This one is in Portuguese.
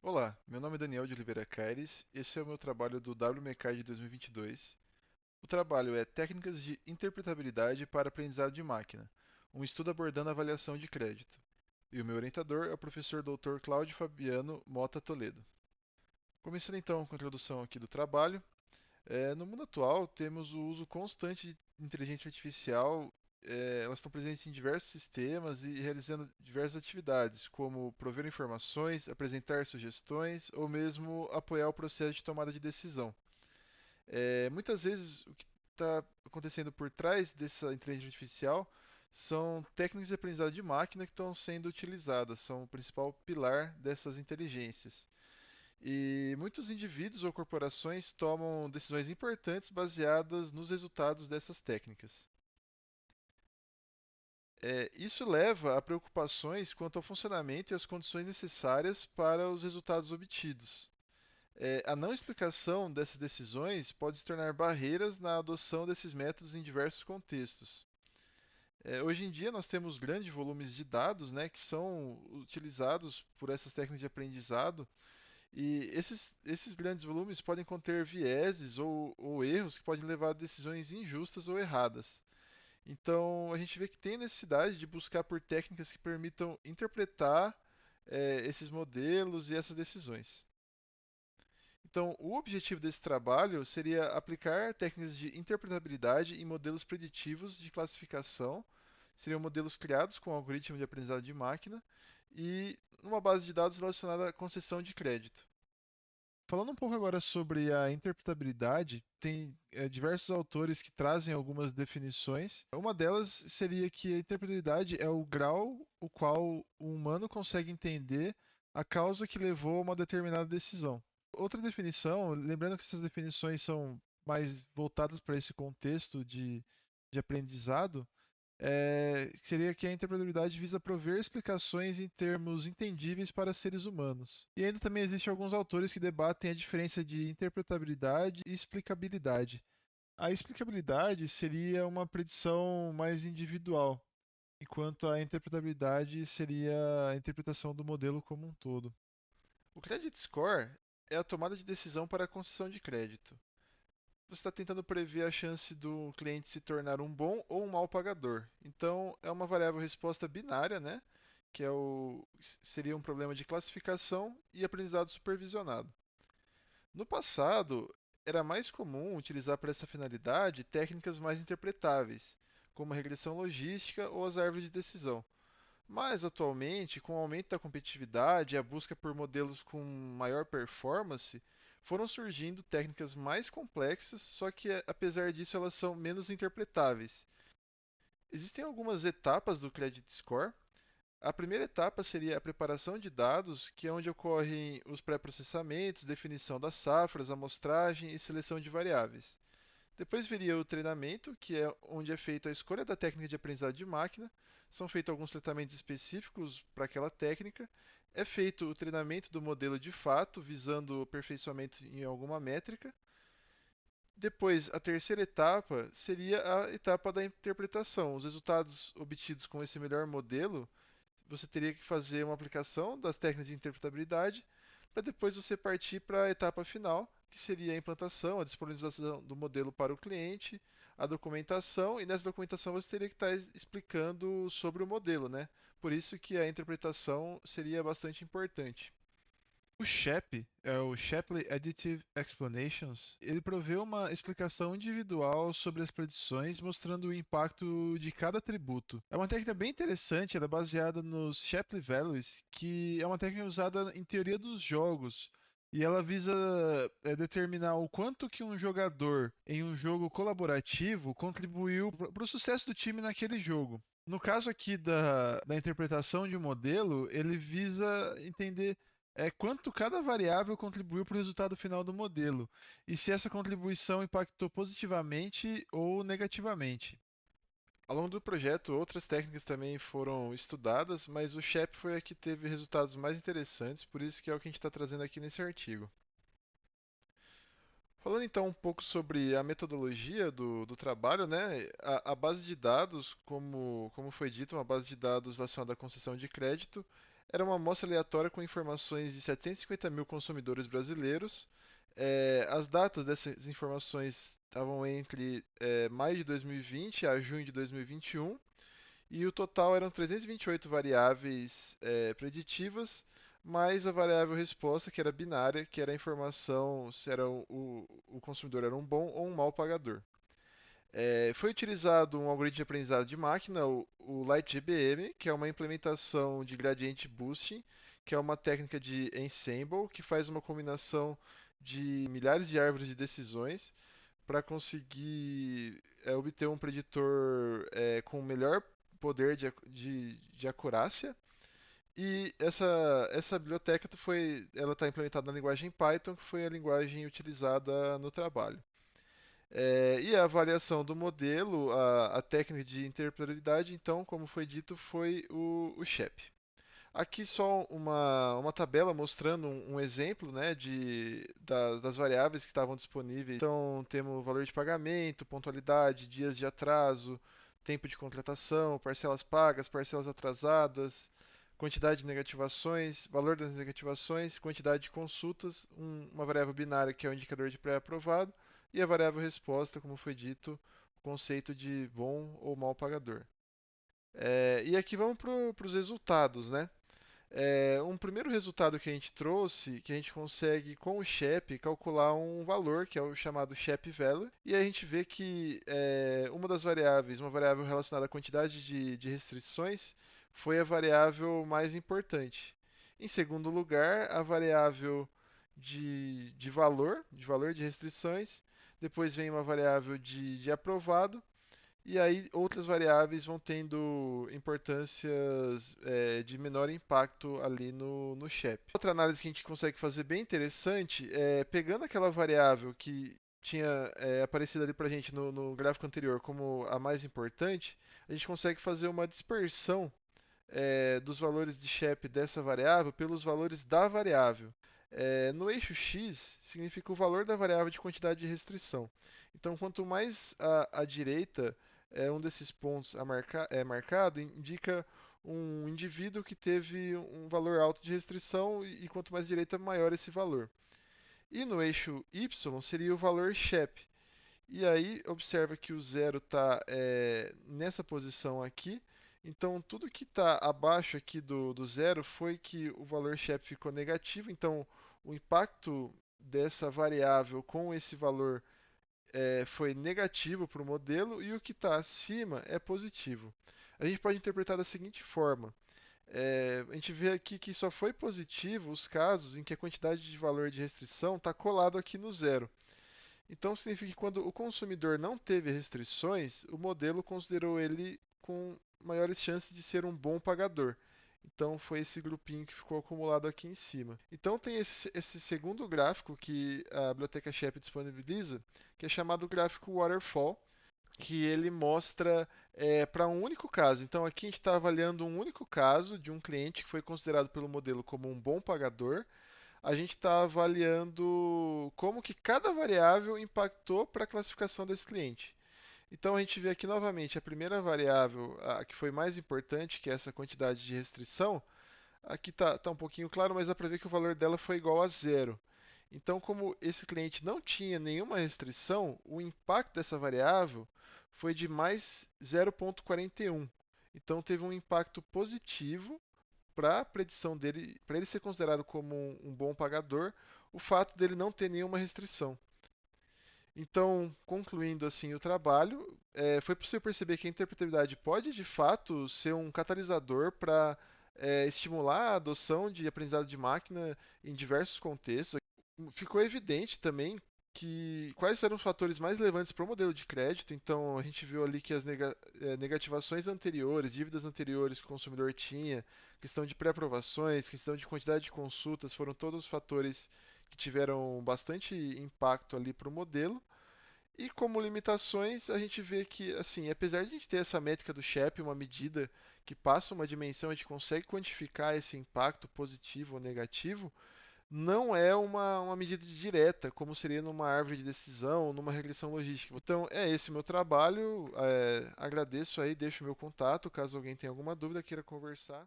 Olá, meu nome é Daniel de Oliveira Caires, esse é o meu trabalho do WMECAR de 2022. O trabalho é Técnicas de Interpretabilidade para Aprendizado de Máquina, um estudo abordando a avaliação de crédito. E o meu orientador é o professor Dr. Cláudio Fabiano Mota Toledo. Começando então com a introdução aqui do trabalho, no mundo atual temos o uso constante de inteligência artificial. Elas estão presentes em diversos sistemas e realizando diversas atividades, como prover informações, apresentar sugestões ou mesmo apoiar o processo de tomada de decisão. Muitas vezes o que está acontecendo por trás dessa inteligência artificial são técnicas de aprendizado de máquina que estão sendo utilizadas, são o principal pilar dessas inteligências. E muitos indivíduos ou corporações tomam decisões importantes baseadas nos resultados dessas técnicas. Isso leva a preocupações quanto ao funcionamento e as condições necessárias para os resultados obtidos. A não explicação dessas decisões pode se tornar barreiras na adoção desses métodos em diversos contextos. Hoje em dia, nós temos grandes volumes de dados, né, que são utilizados por essas técnicas de aprendizado. E esses grandes volumes podem conter vieses ou erros que podem levar a decisões injustas ou erradas. Então, a gente vê que tem necessidade de buscar por técnicas que permitam interpretar esses modelos e essas decisões. Então, o objetivo desse trabalho seria aplicar técnicas de interpretabilidade em modelos preditivos de classificação. Seriam modelos criados com algoritmo de aprendizado de máquina e numa base de dados relacionada à concessão de crédito. Falando um pouco agora sobre a interpretabilidade, tem diversos autores que trazem algumas definições. Uma delas seria que a interpretabilidade é o grau o qual o humano consegue entender a causa que levou a uma determinada decisão. Outra definição, lembrando que essas definições são mais voltadas para esse contexto de aprendizado, seria que a interpretabilidade visa prover explicações em termos entendíveis para seres humanos. E ainda também existem alguns autores que debatem a diferença de interpretabilidade e explicabilidade. A explicabilidade seria uma predição mais individual, enquanto a interpretabilidade seria a interpretação do modelo como um todo. O credit score é a tomada de decisão para a concessão de crédito. Você está tentando prever a chance do cliente se tornar um bom ou um mau pagador. Então, é uma variável resposta binária, né? Que seria um problema de classificação e aprendizado supervisionado. No passado, era mais comum utilizar para essa finalidade técnicas mais interpretáveis, como a regressão logística ou as árvores de decisão. Mas atualmente, com o aumento da competitividade e a busca por modelos com maior performance, foram surgindo técnicas mais complexas, só que apesar disso elas são menos interpretáveis. Existem algumas etapas do Credit Score. A primeira etapa seria a preparação de dados, que é onde ocorrem os pré-processamentos, definição das safras, amostragem e seleção de variáveis. Depois viria o treinamento, que é onde é feita a escolha da técnica de aprendizado de máquina. São feitos alguns tratamentos específicos para aquela técnica. É feito o treinamento do modelo de fato, visando o aperfeiçoamento em alguma métrica. Depois, a terceira etapa seria a etapa da interpretação. Os resultados obtidos com esse melhor modelo, você teria que fazer uma aplicação das técnicas de interpretabilidade para depois você partir para a etapa final, que seria a implantação, a disponibilização do modelo para o cliente, a documentação, e nessa documentação você teria que estar explicando sobre o modelo, né? Por isso que a interpretação seria bastante importante. O SHAP, o Shapley Additive Explanations, ele provê uma explicação individual sobre as predições, mostrando o impacto de cada atributo. É uma técnica bem interessante, ela é baseada nos Shapley Values, que é uma técnica usada em teoria dos jogos. E ela visa determinar o quanto que um jogador em um jogo colaborativo contribuiu para o sucesso do time naquele jogo. No caso aqui da interpretação de um modelo, ele visa entender quanto cada variável contribuiu para o resultado final do modelo e se essa contribuição impactou positivamente ou negativamente. Ao longo do projeto, outras técnicas também foram estudadas, mas o SHAP foi a que teve resultados mais interessantes, por isso que é o que a gente está trazendo aqui nesse artigo. Falando então um pouco sobre a metodologia do trabalho, né? A base de dados, como foi dito, uma base de dados relacionada à concessão de crédito, Era uma amostra aleatória com informações de 750 mil consumidores brasileiros. As datas dessas informações estavam entre maio de 2020 a junho de 2021 e o total eram 328 variáveis preditivas, mais a variável resposta, que era binária, que era a informação se era o consumidor era um bom ou um mau pagador. Foi utilizado um algoritmo de aprendizado de máquina, o LightGBM, que é uma implementação de Gradient Boosting, que é uma técnica de ensemble que faz uma combinação de milhares de árvores de decisões para conseguir obter um preditor com melhor poder de acurácia. E essa biblioteca ela está implementada na linguagem Python, que foi a linguagem utilizada no trabalho. E a avaliação do modelo, a técnica de interpretabilidade, então, como foi dito, foi o SHEP. Aqui só uma tabela mostrando um exemplo, né, das variáveis que estavam disponíveis. Então, temos valor de pagamento, pontualidade, dias de atraso, tempo de contratação, parcelas pagas, parcelas atrasadas, quantidade de negativações, valor das negativações, quantidade de consultas, uma variável binária que é o indicador de pré-aprovado, e a variável resposta, como foi dito, o conceito de bom ou mau pagador. E aqui vamos para os resultados, né? Um primeiro resultado que a gente trouxe, que a gente consegue com o SHEP calcular um valor, que é o chamado SHEP Value, e a gente vê que uma das variáveis, uma variável relacionada à quantidade de restrições, foi a variável mais importante. Em segundo lugar, a variável de valor de restrições, depois vem uma variável de aprovado, e aí outras variáveis vão tendo importâncias de menor impacto ali no SHEP. Outra análise que a gente consegue fazer bem interessante é pegando aquela variável que tinha aparecido ali para a gente no gráfico anterior como a mais importante, a gente consegue fazer uma dispersão dos valores de SHEP dessa variável pelos valores da variável. No eixo X significa o valor da variável de quantidade de restrição. Então, quanto mais à direita um desses pontos marcado, indica um indivíduo que teve um valor alto de restrição e quanto mais à direita, maior esse valor. E no eixo Y seria o valor SHEP. E aí observa que o zero está nessa posição aqui. Então tudo que está abaixo aqui do zero foi que o valor SHEP ficou negativo. Então o impacto dessa variável com esse valor foi negativo para o modelo e o que está acima é positivo. A gente pode interpretar da seguinte forma: a gente vê aqui que só foi positivo os casos em que a quantidade de valor de restrição está colado aqui no zero. Então significa que quando o consumidor não teve restrições, o modelo considerou ele com maiores chances de ser um bom pagador. Então foi esse grupinho que ficou acumulado aqui em cima. Então tem esse segundo gráfico que a biblioteca SHEP disponibiliza, que é chamado gráfico Waterfall, que ele mostra para um único caso. Então aqui a gente está avaliando um único caso de um cliente que foi considerado pelo modelo como um bom pagador. A gente está avaliando como que cada variável impactou para a classificação desse cliente. Então a gente vê aqui novamente a primeira variável, a que foi mais importante, que é essa quantidade de restrição. Aqui tá um pouquinho claro, mas dá para ver que o valor dela foi igual a zero. Então, como esse cliente não tinha nenhuma restrição, o impacto dessa variável foi de mais 0,41. Então, teve um impacto positivo para a predição dele, para ele ser considerado como um bom pagador, o fato dele não ter nenhuma restrição. Então, concluindo assim o trabalho, foi possível perceber que a interpretabilidade pode de fato ser um catalisador para estimular a adoção de aprendizado de máquina em diversos contextos. Ficou evidente também que quais eram os fatores mais relevantes para o modelo de crédito. Então, a gente viu ali que as negativações anteriores, dívidas anteriores que o consumidor tinha, questão de pré-aprovações, questão de quantidade de consultas, foram todos fatores que tiveram bastante impacto ali para o modelo. E como limitações, a gente vê que, assim, apesar de a gente ter essa métrica do SHEP, uma medida que passa uma dimensão, a gente consegue quantificar esse impacto positivo ou negativo, não é uma medida direta, como seria numa árvore de decisão ou numa regressão logística. Então, é esse o meu trabalho. Agradeço aí, deixo o meu contato, caso alguém tenha alguma dúvida, queira conversar.